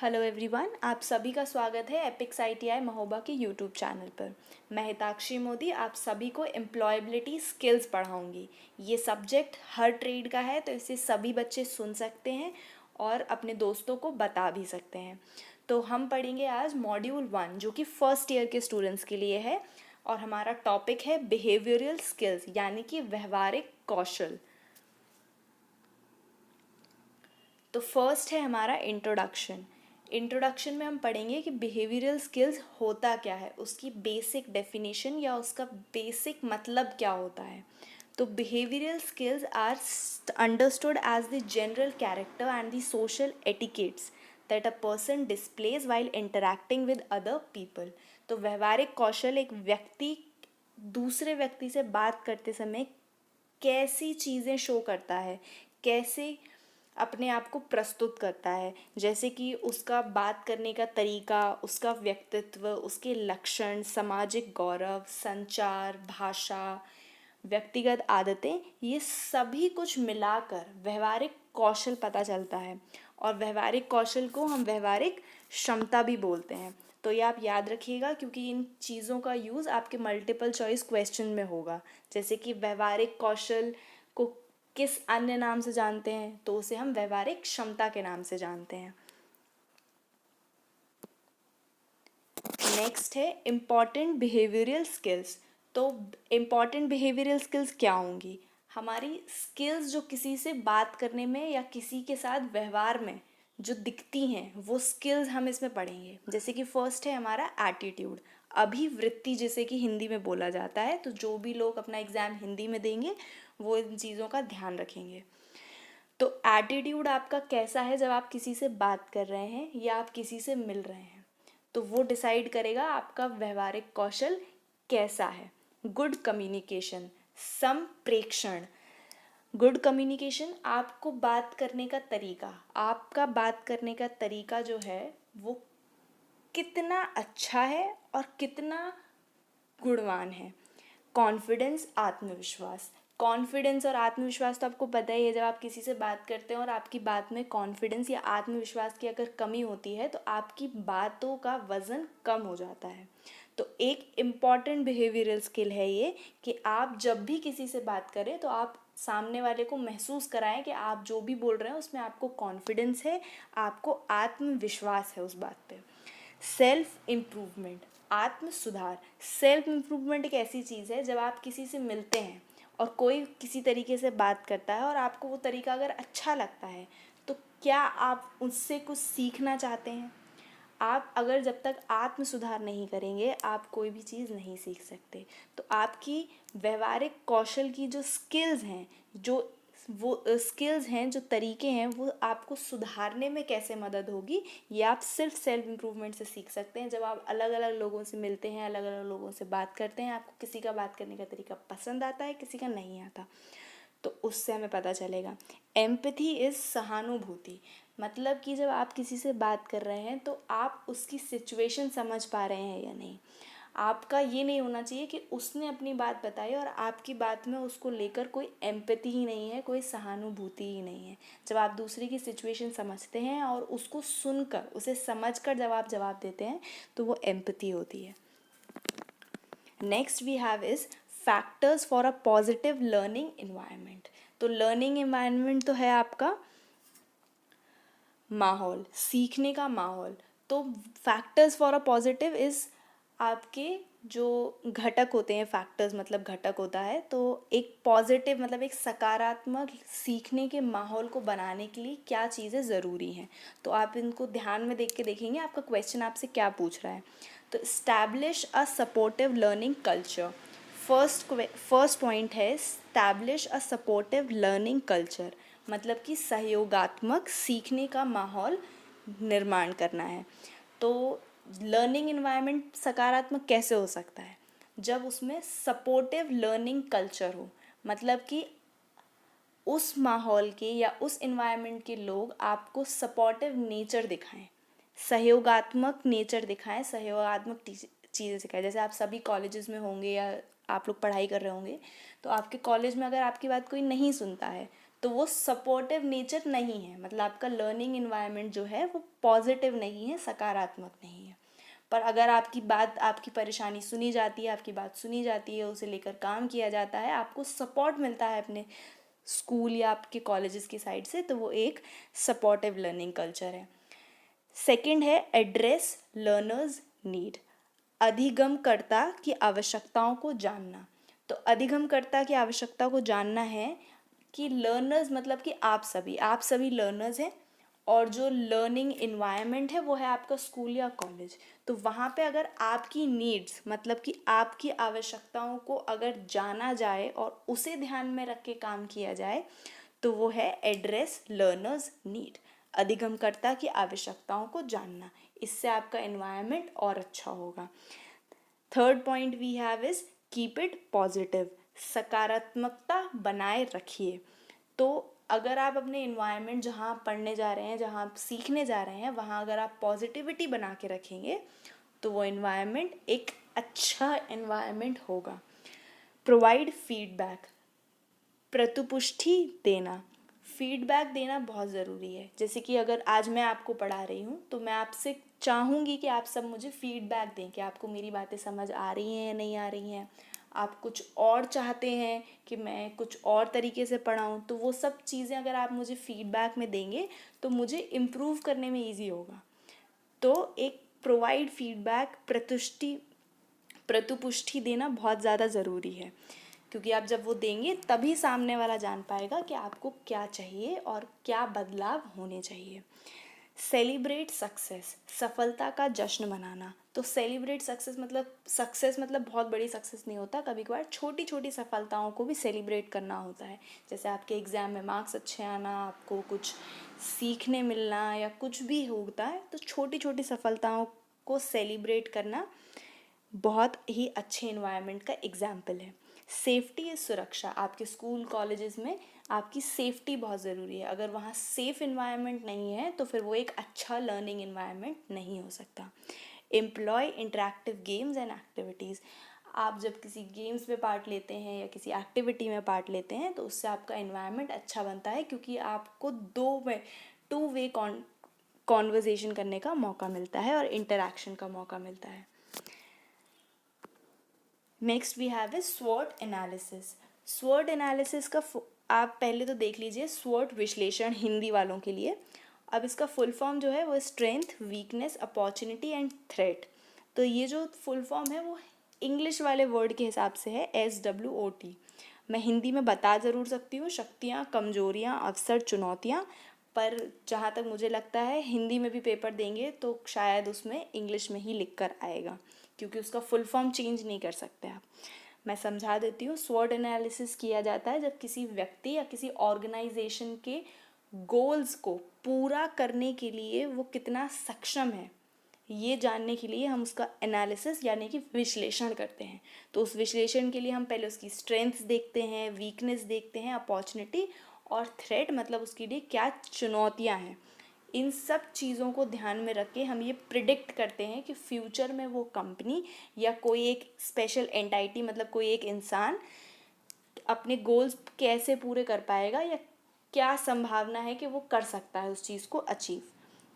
Hello everyone, आप सभी का स्वागत है एपिक्स आईटीआई महोबा के यूट्यूब चैनल पर। मैं हिताक्षी मोदी आप सभी को एम्प्लॉयबिलिटी स्किल्स पढ़ाऊंगी। ये सब्जेक्ट हर ट्रेड का है, तो इसे सभी बच्चे सुन सकते हैं और अपने दोस्तों को बता भी सकते हैं। तो हम पढ़ेंगे आज मॉड्यूल 1, जो कि फर्स्ट ईयर के स्टूडेंट्स के लिए है, और हमारा टॉपिक है बिहेवियरल स्किल्स, यानी कि व्यवहारिक कौशल। तो फर्स्ट है हमारा इंट्रोडक्शन। इंट्रोडक्शन में हम पढ़ेंगे कि बिहेवियरल स्किल्स होता क्या है, उसकी बेसिक डेफिनेशन या उसका बेसिक मतलब क्या होता है। तो behavioural skills are understood as the general character and the social etiquettes that a person displays while interacting with other people. तो व्यवहारिक कौशल एक व्यक्ति दूसरे व्यक्ति से बात करते समय कैसी चीज़ें शो करता है, कैसे अपने आप को प्रस्तुत करता है, जैसे कि उसका बात करने का तरीका, उसका व्यक्तित्व, उसके लक्षण, सामाजिक गौरव, संचार, भाषा, व्यक्तिगत आदतें, ये सभी कुछ मिलाकर व्यवहारिक कौशल पता चलता है। और व्यवहारिक कौशल को हम व्यवहारिक क्षमता भी बोलते हैं। तो ये आप याद रखिएगा, क्योंकि इन चीज़ों का यूज़ आपके मल्टीपल चॉइस क्वेश्चन में होगा। जैसे कि व्यवहारिक कौशल को किस अन्य नाम से जानते हैं, तो उसे हम व्यवहारिक क्षमता के नाम से जानते हैं। नेक्स्ट है इम्पॉर्टेंट बिहेवियरल स्किल्स। तो इम्पॉर्टेंट बिहेवियरल स्किल्स क्या होंगी? हमारी स्किल्स जो किसी से बात करने में या किसी के साथ व्यवहार में जो दिखती हैं, वो स्किल्स हम इसमें पढ़ेंगे। जैसे कि फर्स्ट है हमारा एटीट्यूड, अभिवृत्ति जिसे कि हिंदी में बोला जाता है। तो जो भी लोग अपना एग्ज़ाम हिंदी में देंगे वो इन चीज़ों का ध्यान रखेंगे। तो एटीट्यूड आपका कैसा है जब आप किसी से बात कर रहे हैं या आप किसी से मिल रहे हैं, तो वो डिसाइड करेगा आपका व्यवहारिक कौशल कैसा है। गुड कम्युनिकेशन, संप्रेषण। गुड कम्युनिकेशन आपको बात करने का तरीका, आपका बात करने का तरीका जो है वो कितना अच्छा है और कितना गुणवान है। कॉन्फिडेंस, आत्मविश्वास। कॉन्फिडेंस और आत्मविश्वास तो आपको पता ही है, जब आप किसी से बात करते हैं और आपकी बात में कॉन्फिडेंस या आत्मविश्वास की अगर कमी होती है तो आपकी बातों का वज़न कम हो जाता है। तो एक इम्पॉर्टेंट बिहेवियरल स्किल है ये, कि आप जब भी किसी से बात करें तो आप सामने वाले को महसूस कराएं कि आप जो भी बोल रहे हैं उसमें आपको कॉन्फिडेंस है, आपको आत्मविश्वास है उस बात पे। सेल्फ इम्प्रूवमेंट, आत्म सुधार। सेल्फ इम्प्रूवमेंट एक ऐसी चीज़ है, जब आप किसी से मिलते हैं और कोई किसी तरीके से बात करता है और आपको वो तरीका अगर अच्छा लगता है, तो क्या आप उससे कुछ सीखना चाहते हैं? आप अगर जब तक आत्म सुधार नहीं करेंगे, आप कोई भी चीज़ नहीं सीख सकते। तो आपकी व्यवहारिक कौशल की जो स्किल्स हैं, जो वो स्किल्स हैं, जो तरीके हैं, वो आपको सुधारने में कैसे मदद होगी, ये आप सिर्फ सेल्फ इम्प्रूवमेंट से सीख सकते हैं। जब आप अलग अलग लोगों से मिलते हैं, अलग अलग लोगों से बात करते हैं, आपको किसी का बात करने का तरीका पसंद आता है, किसी का नहीं आता, तो उससे हमें पता चलेगा। एम्पैथी इज़ सहानुभूति। मतलब कि जब आप किसी से बात कर रहे हैं तो आप उसकी सिचुएशन समझ पा रहे हैं या नहीं। आपका ये नहीं होना चाहिए कि उसने अपनी बात बताई और आपकी बात में उसको लेकर कोई एम्पैथी ही नहीं है, कोई सहानुभूति ही नहीं है। जब आप दूसरे की सिचुएशन समझते हैं और उसको सुनकर, उसे समझकर जब आप जवाब देते हैं, तो वो एम्पैथी होती है। Next we have is factors for a positive learning environment. तो लर्निंग इन्वायरमेंट तो है आपका माहौल, सीखने का माहौल। तो factors for a positive is आपके जो घटक होते हैं, फैक्टर्स मतलब घटक होता है। तो एक पॉजिटिव मतलब एक सकारात्मक सीखने के माहौल को बनाने के लिए क्या चीज़ें ज़रूरी हैं, तो आप इनको ध्यान में देख के देखेंगे आपका क्वेश्चन आपसे क्या पूछ रहा है। तो establish a supportive learning culture. First point है establish a supportive learning culture, मतलब कि सहयोगात्मक सीखने का माहौल निर्माण करना है। तो लर्निंग इन्वायरमेंट सकारात्मक कैसे हो सकता है? जब उसमें सपोर्टिव लर्निंग कल्चर हो, मतलब कि उस माहौल के या उस इन्वायरमेंट के लोग आपको सपोर्टिव नेचर दिखाएं, सहयोगात्मक नेचर दिखाएं, सहयोगात्मक चीज़ें सिखाएं। जैसे आप सभी कॉलेजेस में होंगे या आप लोग पढ़ाई कर रहे होंगे, तो आपके कॉलेज में अगर आपकी बात कोई नहीं सुनता है, तो वो सपोर्टिव नेचर नहीं है, मतलब आपका लर्निंग इन्वायरमेंट जो है वो पॉजिटिव नहीं है, सकारात्मक नहीं है। पर अगर आपकी बात, आपकी परेशानी सुनी जाती है, आपकी बात सुनी जाती है, उसे लेकर काम किया जाता है, आपको सपोर्ट मिलता है अपने स्कूल या आपके कॉलेजेस की साइड से, तो वो एक सपोर्टिव लर्निंग कल्चर है। सेकंड है एड्रेस लर्नर्स नीड, अधिगमकर्ता की आवश्यकताओं को जानना। तो अधिगमकर्ता की आवश्यकता को जानना है कि लर्नर्स मतलब कि आप सभी लर्नर्स हैं, और जो लर्निंग इन्वायरमेंट है वो है आपका स्कूल या कॉलेज। तो वहाँ पे अगर आपकी नीड्स मतलब कि आपकी आवश्यकताओं को अगर जाना जाए और उसे ध्यान में रख के काम किया जाए, तो वो है एड्रेस लर्नर्स नीड, अधिगमकर्ता की आवश्यकताओं को जानना। इससे आपका एनवायरनमेंट और अच्छा होगा। Third point we have is keep it positive, सकारात्मकता बनाए रखिए। तो अगर आप अपने इन्वायरमेंट जहाँ आप पढ़ने जा रहे हैं, जहाँ आप सीखने जा रहे हैं, वहाँ अगर आप पॉजिटिविटी बना के रखेंगे तो वो इन्वायरमेंट एक अच्छा इन्वायरमेंट होगा। प्रोवाइड फीडबैक, प्रतिपुष्टि देना, फीडबैक देना बहुत ज़रूरी है। जैसे कि अगर आज मैं आपको पढ़ा रही हूँ तो मैं आपसे चाहूँगी कि आप सब मुझे फीडबैक दें कि आपको मेरी बातें समझ आ रही हैं या नहीं आ रही हैं, आप कुछ और चाहते हैं कि मैं कुछ और तरीके से पढ़ाऊँ। तो वो सब चीज़ें अगर आप मुझे फीडबैक में देंगे तो मुझे इम्प्रूव करने में ईजी होगा। तो एक प्रोवाइड फीडबैक, प्रतिपुष्टि देना बहुत ज़्यादा ज़रूरी है, क्योंकि आप जब वो देंगे तभी सामने वाला जान पाएगा कि आपको क्या चाहिए और क्या बदलाव होने चाहिए। सेलिब्रेट सक्सेस, सफलता का जश्न मनाना। तो सेलिब्रेट सक्सेस मतलब बहुत बड़ी सक्सेस नहीं होता, कभी कभार छोटी छोटी सफलताओं को भी सेलिब्रेट करना होता है। जैसे आपके एग्ज़ाम में मार्क्स अच्छे आना, आपको कुछ सीखने मिलना या कुछ भी होता है, तो छोटी छोटी सफलताओं को सेलिब्रेट करना बहुत ही अच्छे इन्वायरमेंट का एग्जाम्पल है। सेफ्टी इज़ सुरक्षा, आपके स्कूल कॉलेजेस में आपकी सेफ्टी बहुत ज़रूरी है। अगर वहाँ सेफ़ इन्वायरमेंट नहीं है तो फिर वो एक अच्छा लर्निंग इन्वायरमेंट नहीं हो सकता। Employ interactive games and activities, आप जब किसी गेम्स में पार्ट लेते हैं या किसी एक्टिविटी में पार्ट लेते हैं तो उससे आपका इन्वायरमेंट अच्छा बनता है, क्योंकि आपको टू वे कॉन्वर्जेशन करने का मौका मिलता है और इंटरेक्शन का मौका मिलता है। Next we have is स्वॉट analysis. स्वॉट analysis का आप पहले तो देख लीजिए, स्वॉट विश्लेषण हिंदी वालों के लिए। अब इसका फुल फॉर्म जो है वो strength, weakness, opportunity and threat. तो ये जो फुल फॉर्म है वो इंग्लिश वाले वर्ड के हिसाब से है SWOT। मैं हिंदी में बता ज़रूर सकती हूँ, शक्तियाँ, कमजोरियाँ, अवसर, चुनौतियाँ। पर जहाँ तक मुझे लगता है हिंदी में भी पेपर देंगे तो शायद उसमें इंग्लिश में ही लिख कर आएगा, क्योंकि उसका फुल फॉर्म चेंज नहीं कर सकते आप। मैं समझा देती हूँ। स्वॉट एनालिसिस किया जाता है जब किसी व्यक्ति या किसी ऑर्गेनाइजेशन के गोल्स को पूरा करने के लिए वो कितना सक्षम है, ये जानने के लिए हम उसका एनालिसिस यानी कि विश्लेषण करते हैं। तो उस विश्लेषण के लिए हम पहले उसकी स्ट्रेंथ्स देखते हैं, वीकनेस देखते हैं, अपॉर्चुनिटी और थ्रेट मतलब उसके लिए क्या चुनौतियां हैं। इन सब चीज़ों को ध्यान में रख के हम ये प्रिडिक्ट करते हैं कि फ्यूचर में वो कंपनी या कोई एक स्पेशल एंटाइटी मतलब कोई एक इंसान अपने गोल्स कैसे पूरे कर पाएगा या क्या संभावना है कि वो कर सकता है उस चीज़ को अचीव।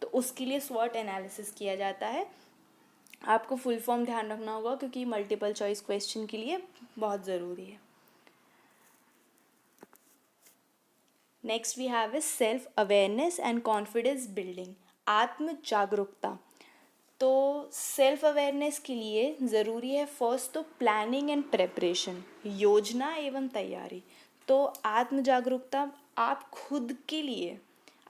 तो उसके लिए स्वॉट एनालिसिस किया जाता है। आपको फुल फॉर्म ध्यान रखना होगा क्योंकि मल्टीपल चॉइस क्वेश्चन के लिए बहुत ज़रूरी है। Next we have is self awareness and confidence building, आत्म जागरूकता। तो सेल्फ अवेयरनेस के लिए ज़रूरी है फर्स्ट तो प्लानिंग एंड प्रेपरेशन, योजना एवं तैयारी। तो आत्म जागरूकता आप खुद के लिए,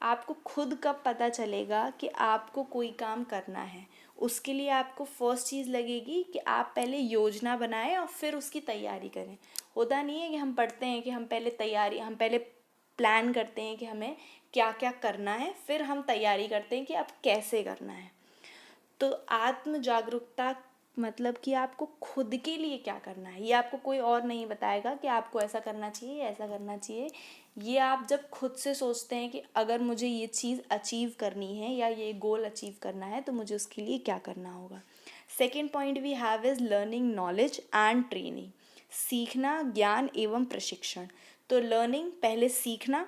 आपको खुद कब पता चलेगा कि आपको कोई काम करना है, उसके लिए आपको फर्स्ट चीज़ लगेगी कि आप पहले योजना बनाएं और फिर उसकी तैयारी करें। होता नहीं है कि हम पढ़ते हैं कि हम पहले प्लान करते हैं कि हमें क्या क्या करना है, फिर हम तैयारी करते हैं कि अब कैसे करना है। तो आत्म जागरूकता मतलब कि आपको खुद के लिए क्या करना है, ये आपको कोई और नहीं बताएगा कि आपको ऐसा करना चाहिए, ऐसा करना चाहिए। ये आप जब खुद से सोचते हैं कि अगर मुझे ये चीज़ अचीव करनी है या ये गोल अचीव करना है तो मुझे उसके लिए क्या करना होगा। Second point we have is learning knowledge and training, सीखना, ज्ञान एवं प्रशिक्षण। तो लर्निंग पहले सीखना,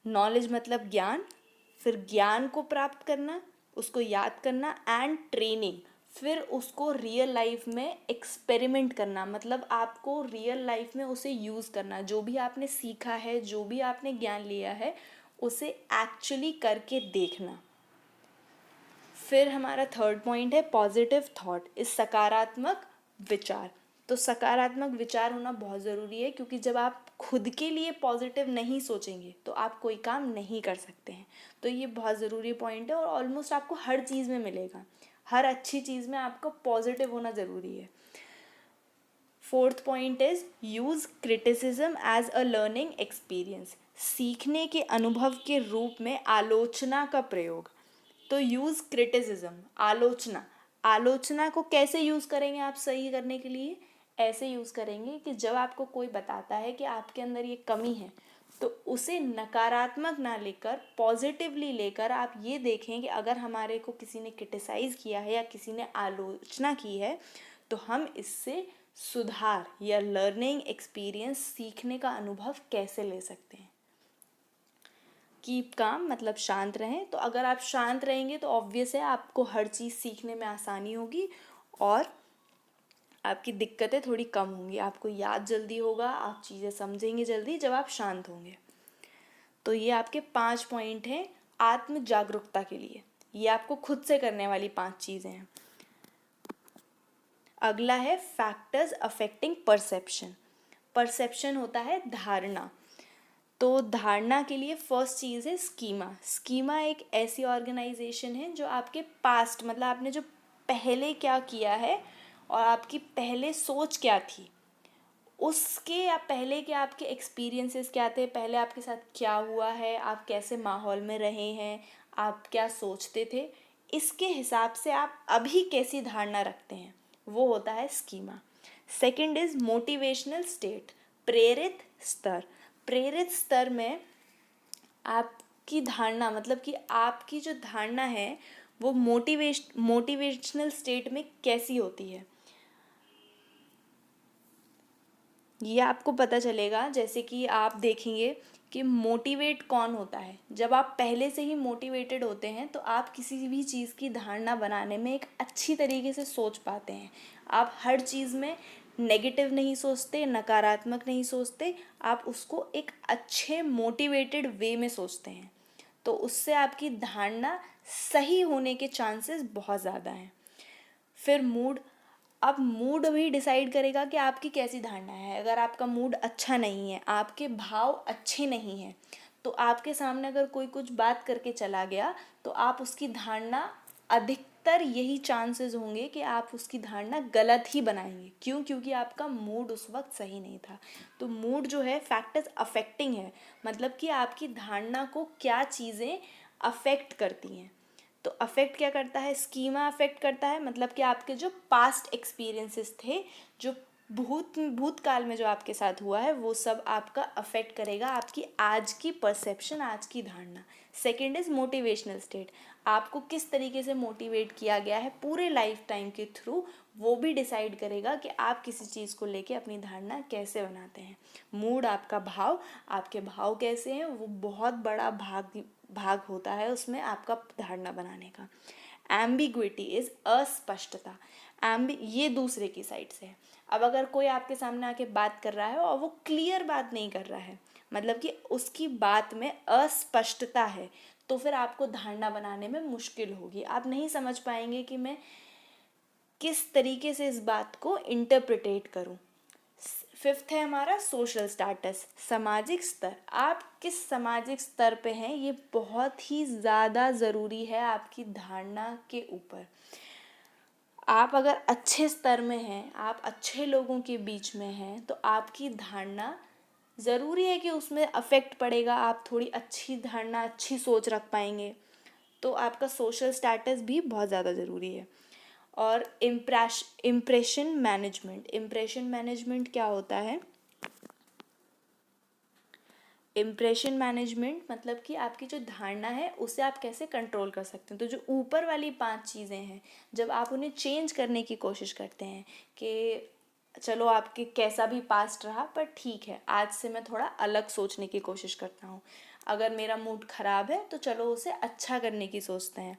नॉलेज मतलब ज्ञान, फिर ज्ञान को प्राप्त करना, उसको याद करना, एंड ट्रेनिंग, फिर उसको रियल लाइफ में एक्सपेरिमेंट करना, मतलब आपको रियल लाइफ में उसे यूज़ करना, जो भी आपने सीखा है, जो भी आपने ज्ञान लिया है, उसे एक्चुअली करके देखना। फिर हमारा थर्ड पॉइंट है पॉजिटिव थॉट, इस सकारात्मक विचार। तो सकारात्मक विचार होना बहुत ज़रूरी है, क्योंकि जब आप खुद के लिए पॉजिटिव नहीं सोचेंगे तो आप कोई काम नहीं कर सकते हैं। तो ये बहुत ज़रूरी पॉइंट है और ऑलमोस्ट आपको हर चीज़ में मिलेगा, हर अच्छी चीज़ में आपको पॉजिटिव होना ज़रूरी है। Fourth point is use criticism as a learning experience, सीखने के अनुभव के रूप में आलोचना का प्रयोग। तो यूज़ क्रिटिसिज्म, आलोचना, आलोचना को कैसे यूज़ करेंगे आप सही करने के लिए? ऐसे यूज़ करेंगे कि जब आपको कोई बताता है कि आपके अंदर ये कमी है, तो उसे नकारात्मक ना लेकर पॉजिटिवली लेकर आप ये देखें कि अगर हमारे को किसी ने क्रिटिसाइज़ किया है या किसी ने आलोचना की है, तो हम इससे सुधार या लर्निंग एक्सपीरियंस, सीखने का अनुभव कैसे ले सकते हैं। कीप काम मतलब शांत रहें। तो अगर आप शांत रहेंगे तो ऑब्वियस है आपको हर चीज़ सीखने में आसानी होगी और आपकी दिक्कतें थोड़ी कम होंगी, आपको याद जल्दी होगा, आप चीज़ें समझेंगे जल्दी जब आप शांत होंगे। तो ये आपके 5 पॉइंट हैं आत्म जागरूकता के लिए। ये आपको खुद से करने वाली 5 चीज़ें हैं। अगला है फैक्टर्स अफेक्टिंग परसेप्शन। परसेप्शन होता है धारणा। तो धारणा के लिए फर्स्ट चीज़ है स्कीमा। स्कीमा एक ऐसी ऑर्गेनाइजेशन है जो आपके पास्ट, मतलब आपने जो पहले क्या किया है और आपकी पहले सोच क्या थी, उसके या पहले के आपके एक्सपीरियंसेस क्या थे, पहले आपके साथ क्या हुआ है, आप कैसे माहौल में रहे हैं, आप क्या सोचते थे, इसके हिसाब से आप अभी कैसी धारणा रखते हैं, वो होता है schema. Second is motivational state, प्रेरित स्तर। प्रेरित स्तर में आपकी धारणा, मतलब कि आपकी जो धारणा है वो मोटिवेशनल स्टेट में कैसी होती है, ये आपको पता चलेगा। जैसे कि आप देखेंगे कि मोटिवेट कौन होता है, जब आप पहले से ही मोटिवेटेड होते हैं तो आप किसी भी चीज़ की धारणा बनाने में एक अच्छी तरीके से सोच पाते हैं। आप हर चीज़ में नेगेटिव नहीं सोचते, नकारात्मक नहीं सोचते, आप उसको एक अच्छे मोटिवेटेड वे में सोचते हैं। तो उससे आपकी धारणा सही होने के चांसेस बहुत ज़्यादा हैं। फिर मूड, अब मूड भी डिसाइड करेगा कि आपकी कैसी धारणा है। अगर आपका मूड अच्छा नहीं है, आपके भाव अच्छे नहीं हैं, तो आपके सामने अगर कोई कुछ बात करके चला गया तो आप उसकी धारणा, अधिकतर यही चांसेस होंगे कि आप उसकी धारणा गलत ही बनाएंगे। क्यों? क्योंकि आपका मूड उस वक्त सही नहीं था। तो मूड जो है फैक्टर्स अफेक्टिंग है, मतलब कि आपकी धारणा को क्या चीज़ें अफेक्ट करती हैं। तो अफेक्ट क्या करता है? स्कीमा अफेक्ट करता है, मतलब कि आपके जो पास्ट एक्सपीरियंसेस थे, जो भूतकाल में जो आपके साथ हुआ है, वो सब आपका अफेक्ट करेगा आपकी आज की परसेप्शन, आज की धारणा। सेकंड इज मोटिवेशनल स्टेट, आपको किस तरीके से मोटिवेट किया गया है पूरे लाइफ टाइम के थ्रू, वो भी डिसाइड करेगा कि आप किसी चीज़ को लेके अपनी धारणा कैसे बनाते हैं। मूड आपका भाव, आपके भाव कैसे हैं, वो बहुत बड़ा भाग होता है उसमें आपका धारणा बनाने का। एम्बिग्विटी इज अस्पष्टता। ये दूसरे की साइड से है। अब अगर कोई आपके सामने आके बात कर रहा है और वो क्लियर बात नहीं कर रहा है, मतलब कि उसकी बात में अस्पष्टता है, तो फिर आपको धारणा बनाने में मुश्किल होगी। आप नहीं समझ पाएंगे कि मैं किस तरीके से इस बात को इंटरप्रिटेट करूं। फिफ्थ है हमारा सोशल स्टेटस, सामाजिक स्तर। आप किस सामाजिक स्तर पे हैं, ये बहुत ही ज़्यादा ज़रूरी है आपकी धारणा के ऊपर। आप अगर अच्छे स्तर में हैं, आप अच्छे लोगों के बीच में हैं, तो आपकी धारणा ज़रूरी है कि उसमें अफेक्ट पड़ेगा, आप थोड़ी अच्छी धारणा, अच्छी सोच रख पाएंगे। तो आपका सोशल स्टेटस भी बहुत ज़्यादा ज़रूरी है। और इम्प्रेशन मैनेजमेंट क्या होता है? इम्प्रेशन मैनेजमेंट मतलब कि आपकी जो धारणा है उसे आप कैसे कंट्रोल कर सकते हैं। तो जो ऊपर वाली 5 चीज़ें हैं, जब आप उन्हें चेंज करने की कोशिश करते हैं कि चलो आपके कैसा भी पास्ट रहा पर ठीक है, आज से मैं थोड़ा अलग सोचने की कोशिश करता हूँ, अगर मेरा मूड ख़राब है तो चलो उसे अच्छा करने की सोचते हैं।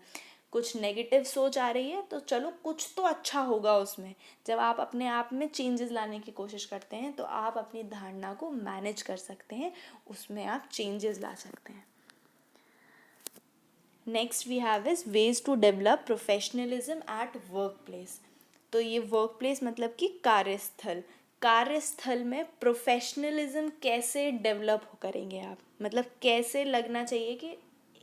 कुछ नेगेटिव सोच आ रही है तो चलो कुछ तो अच्छा होगा उसमें। जब आप अपने आप में चेंजेस लाने की कोशिश करते हैं तो आप अपनी धारणा को मैनेज कर सकते हैं, उसमें आप चेंजेस ला सकते हैं। Next we have is ways to develop professionalism at work place. तो ये वर्क प्लेस मतलब कि कार्यस्थल। कार्यस्थल में प्रोफेशनलिज्म कैसे डेवलप करेंगे आप, मतलब कैसे लगना चाहिए कि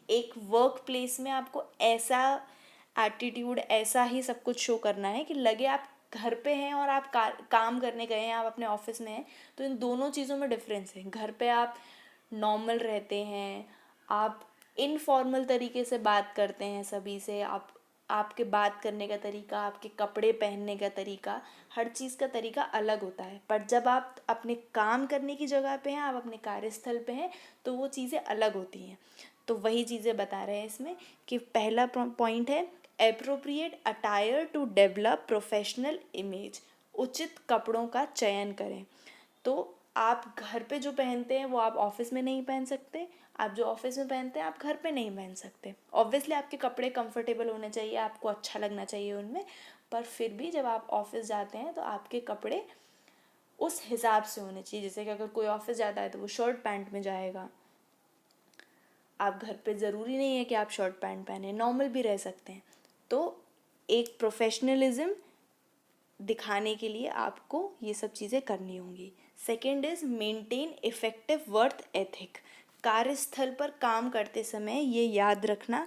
एक वर्क प्लेस में आपको ऐसा एटीट्यूड, ऐसा ही सब कुछ शो करना है कि लगे आप घर पे हैं और आप काम करने गए हैं, आप अपने ऑफिस में हैं। तो इन दोनों चीज़ों में डिफरेंस है। घर पे आप नॉर्मल रहते हैं, आप इनफॉर्मल तरीके से बात करते हैं सभी से, आपके बात करने का तरीका, आपके कपड़े पहनने का तरीका, हर चीज़ का तरीका अलग होता है। पर जब आप अपने काम करने की जगह पे हैं, आप अपने कार्यस्थल पे हैं, तो वो चीज़ें अलग होती हैं। तो वही चीज़ें बता रहे हैं इसमें कि पहला पॉइंट है appropriate attire to develop professional image. उचित कपड़ों का चयन करें। तो आप घर पे जो पहनते हैं वो आप ऑफिस में नहीं पहन सकते, आप जो ऑफिस में पहनते हैं आप घर पे नहीं पहन सकते। ऑब्वियसली आपके कपड़े कंफर्टेबल होने चाहिए, आपको अच्छा लगना चाहिए उनमें, पर फिर भी जब आप ऑफिस जाते हैं तो आपके कपड़े उस हिसाब से होने चाहिए। जैसे कि अगर कोई ऑफिस जाता है तो वो शर्ट पैंट में जाएगा, आप घर पे ज़रूरी नहीं है कि आप शर्ट पैंट पहने, नॉर्मल भी रह सकते हैं। तो एक प्रोफेशनलिज्म दिखाने के लिए आपको ये सब चीज़ें करनी होंगी। Second is maintain effective work ethic. कार्यस्थल पर काम करते समय ये याद रखना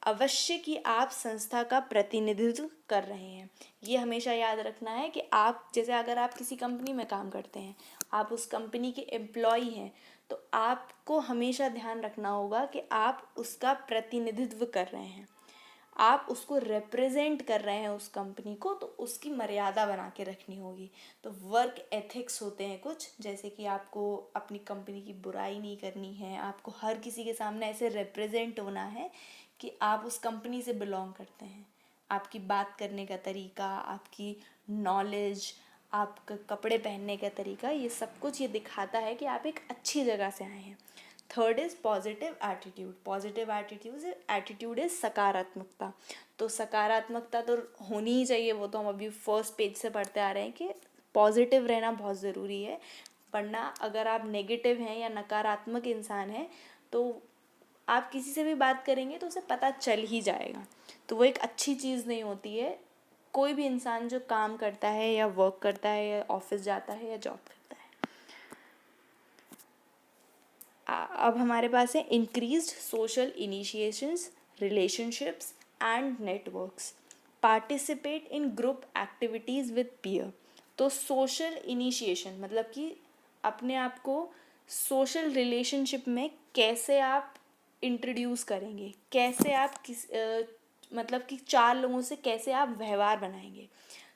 अवश्य कि आप संस्था का प्रतिनिधित्व कर रहे हैं। ये हमेशा याद रखना है कि आप, जैसे अगर आप किसी कंपनी में काम करते हैं, आप उस कंपनी के एम्प्लॉई हैं, तो आपको हमेशा ध्यान रखना होगा कि आप उसका प्रतिनिधित्व कर रहे हैं, आप उसको रिप्रेजेंट कर रहे हैं उस कंपनी को, तो उसकी मर्यादा बना के रखनी होगी। तो वर्क एथिक्स होते हैं कुछ, जैसे कि आपको अपनी कंपनी की बुराई नहीं करनी है, आपको हर किसी के सामने ऐसे रिप्रेजेंट होना है कि आप उस कंपनी से बिलोंग करते हैं। आपकी बात करने का तरीका, आपकी नॉलेज, आपका कपड़े पहनने का तरीका, ये सब कुछ ये दिखाता है कि आप एक अच्छी जगह से आए हैं। Third is positive attitude. Positive attitude is सकारात्मकता। तो सकारात्मकता तो होनी ही चाहिए, वो तो हम अभी फर्स्ट पेज से पढ़ते आ रहे हैं कि पॉजिटिव रहना बहुत ज़रूरी है। वरना अगर आप नेगेटिव हैं या नकारात्मक इंसान हैं तो आप किसी से भी बात करेंगे तो उसे पता चल ही जाएगा, तो वो एक अच्छी चीज़ नहीं होती है। कोई भी इंसान जो काम करता है या वर्क करता है या ऑफिस जाता है या जॉब करता है। अब हमारे पास है increased social इनिशिएशंस, relationships and networks. Participate in group activities with peer. तो सोशल इनिशिएशन मतलब कि अपने आप को सोशल रिलेशनशिप में कैसे आप इंट्रोड्यूस करेंगे, कैसे आप मतलब कि चार लोगों से कैसे आप व्यवहार बनाएंगे।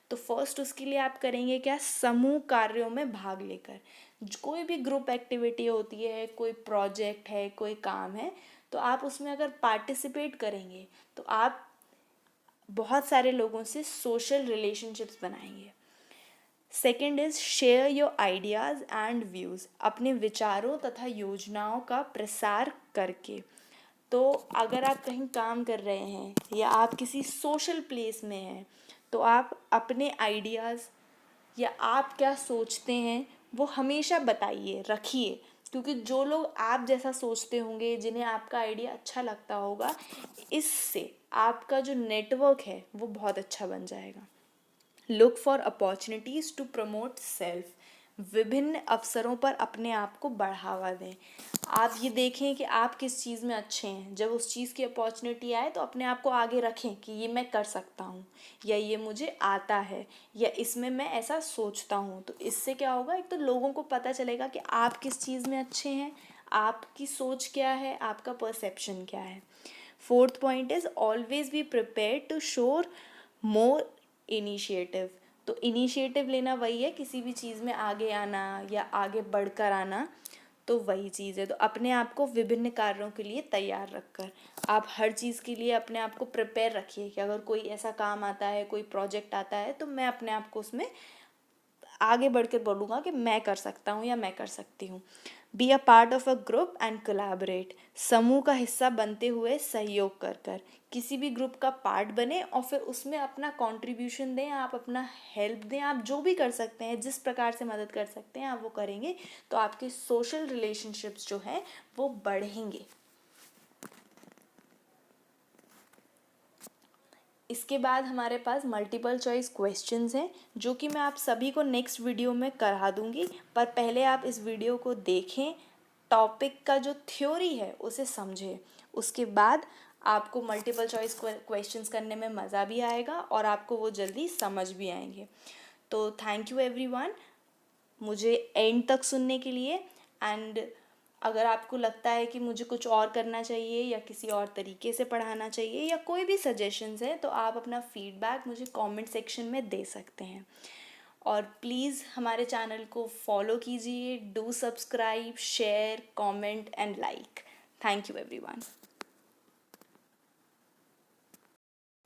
तो फर्स्ट उसके लिए आप करेंगे क्या, समूह कार्यों में भाग लेकर। कोई भी ग्रुप एक्टिविटी होती है, कोई प्रोजेक्ट है, कोई काम है, तो आप उसमें अगर पार्टिसिपेट करेंगे तो आप बहुत सारे लोगों से सोशल रिलेशनशिप्स बनाएंगे। Second is share your ideas and views. अपने विचारों तथा योजनाओं का प्रसार करके। तो अगर आप कहीं काम कर रहे हैं या आप किसी सोशल प्लेस में हैं तो आप अपने आइडियाज़ या आप क्या सोचते हैं वो हमेशा बताइए, रखिए। क्योंकि जो लोग आप जैसा सोचते होंगे, जिन्हें आपका आइडिया अच्छा लगता होगा, इससे आपका जो नेटवर्क है वो बहुत अच्छा बन जाएगा। Look for opportunities to promote self. विभिन्न अवसरों पर अपने आप को बढ़ावा दें। आप ये देखें कि आप किस चीज़ में अच्छे हैं, जब उस चीज़ की अपॉर्चुनिटी आए तो अपने आप को आगे रखें कि ये मैं कर सकता हूँ, या ये मुझे आता है, या इसमें मैं ऐसा सोचता हूँ। तो इससे क्या होगा, एक तो लोगों को पता चलेगा कि आप किस चीज़ में अच्छे हैं, आपकी सोच क्या है, आपका परसेप्शन क्या है। Fourth point is always be prepared to show more initiative. तो इनिशिएटिव लेना वही है, किसी भी चीज़ में आगे आना या आगे बढ़कर आना, तो वही चीज़ है। तो अपने आप को विभिन्न कार्यों के लिए तैयार रखकर आप हर चीज़ के लिए अपने आप को प्रिपेयर रखिए कि अगर कोई ऐसा काम आता है, कोई प्रोजेक्ट आता है, तो मैं अपने आप को उसमें आगे बढ़ कर बोलूँगा कि मैं कर सकता हूँ या मैं कर सकती हूँ। Be a part of a group and collaborate, समूह का हिस्सा बनते हुए सहयोग कर कर किसी भी ग्रुप का पार्ट बने और फिर उसमें अपना कंट्रीब्यूशन दें, आप अपना हेल्प दें, आप जो भी कर सकते हैं, जिस प्रकार से मदद कर सकते हैं आप वो करेंगे तो आपके सोशल रिलेशनशिप्स जो हैं वो बढ़ेंगे। इसके बाद हमारे पास मल्टीपल चॉइस क्वेश्चंस हैं जो कि मैं आप सभी को नेक्स्ट वीडियो में करा दूंगी, पर पहले आप इस वीडियो को देखें, टॉपिक का जो थ्योरी है उसे समझें, उसके बाद आपको मल्टीपल चॉइस क्वेश्चंस करने में मज़ा भी आएगा और आपको वो जल्दी समझ भी आएंगे। तो थैंक यू एवरीवन मुझे एंड तक सुनने के लिए। एंड अगर आपको लगता है कि मुझे कुछ और करना चाहिए या किसी और तरीके से पढ़ाना चाहिए या कोई भी सजेशंस है तो आप अपना फीडबैक मुझे कमेंट सेक्शन में दे सकते हैं। और प्लीज़ हमारे चैनल को फॉलो कीजिए, do subscribe, share, comment and like. Thank you everyone.